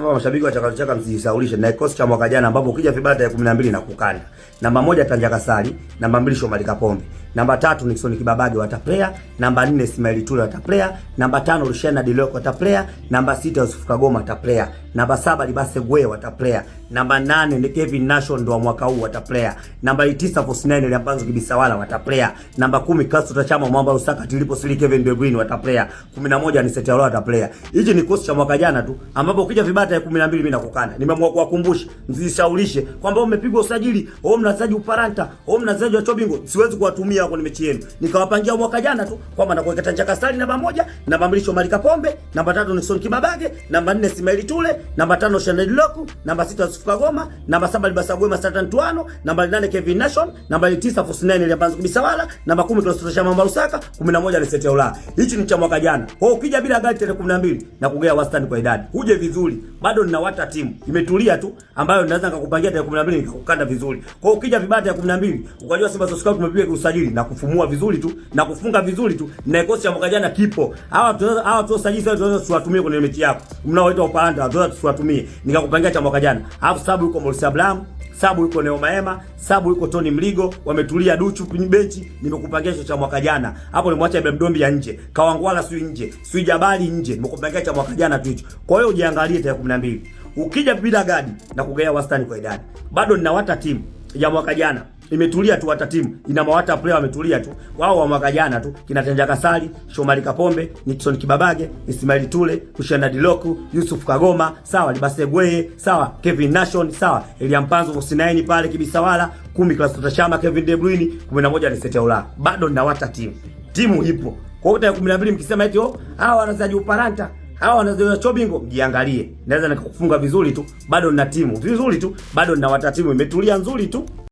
hapa mashabiki wa Chaka Chaka msijisaulishe na kikosi cha mwaka jana ambapo ukija vibata ya 12 na kukanda. Namba 1 Tanja Kasali, namba 2 Shomari Kapombe, namba 3 Nixon Kibabage wataplayer, namba 4 Ismail Tule wataplayer, namba 5 Rushena Diloko wataplayer, namba 6 Yusuf Kagoma wataplayer, namba 7 Libase Gwe wataplayer, namba 8 ni Kevin Nation ndo wa mwaka huu wataplayer, namba 9 Fosnine Liampanzo Kibisawala wataplayer, namba 10 Castro Chama Mwamba Lusaka Tilipo Sili Kevin De Bruyne wataplayer, 11 ni Sete Olola wataplayer. Hichi ni kosi cha mwaka jana tu ambapo ukija vibata ya 12 mimi nakukana. Nimeamua kuwakumbusha msijisaulishe kwamba umepigwa usajili, au mnazaji uparanta, au mnazaji wa Chobingo, siwezi kuwatumia kwenye mechi yenu. Nikawapangia mwaka jana tu kwamba nakuweka Tanja Kasali namba 1, namba 2 Shomari Kapombe, namba 3 Nixon Kibabage, namba 4 Ismail Tule, namba 5 Shanel Loku, namba 6 Yusuf Kagoma, namba 7 Libasagwe Masatan Tuano, namba 8 Kevin Nation, namba 9 Fosnine Liampanzo Kibisawala, namba 10 Castro Chama Mwamba Lusaka, 11 ni Sete Olola. Hichi ni cha mwaka jana. Kwa ukija bila gari tarehe 12 na kugea wastani kwa idadi. Uje vizuri. Bado ninawata timu. Imetulia tu ambayo ninaweza nikakupangia tarehe 12 nikakukanda vizuri. Kwa ukija vibata ya 12 ukajua Simba Sports Club tumepiga usajili na kufumua vizuri tu na kufunga vizuri tu. Na kikosi cha mwaka jana kipo. Hawa tu usajili sasa tunaweza tuwatumie kwenye mechi yako. Mnaoita upanda tunaweza tuwatumie. Nikakupangia cha mwaka jana. Alafu sababu yuko Morris Abraham, sababu yuko Neo Maema, sababu yuko Tony Mligo, wametulia Duchu kwenye benchi, nimekupangia cha mwaka jana. Hapo nimwacha Ibrahim Dombi ya nje, Kawangwala sui nje, sui Jabali nje, nimekupangia cha mwaka jana tu hicho. Kwa hiyo ujiangalie tarehe 12. Ukija bila gadi na kugea wastani kwa idadi. Bado ninawata timu ya mwaka jana. Imetulia tu hata timu. Ina mawata player wametulia tu. Wao wa mwaka jana tu kina Tanja Kasali, Shomari Kapombe, Nixon Kibabage, Ismail Tule, Rushena Diloku, Yusuf Kagoma, sawa Libase Gwe, sawa Kevin Nation, sawa Liampanzo Fosnine pale Kibisawala, 10 Castro Chama Kevin De Bruyne, 11 ni Sete Olola. Bado ninawata timu. Timu ipo. Kwa hiyo 12 mkisema eti hawa wanazaji uparanta, hawa wanazoea Chobingo, mjiangalie. Naweza nikakufunga vizuri tu. Bado nina timu. Vizuri tu. Bado ninawata timu imetulia nzuri tu.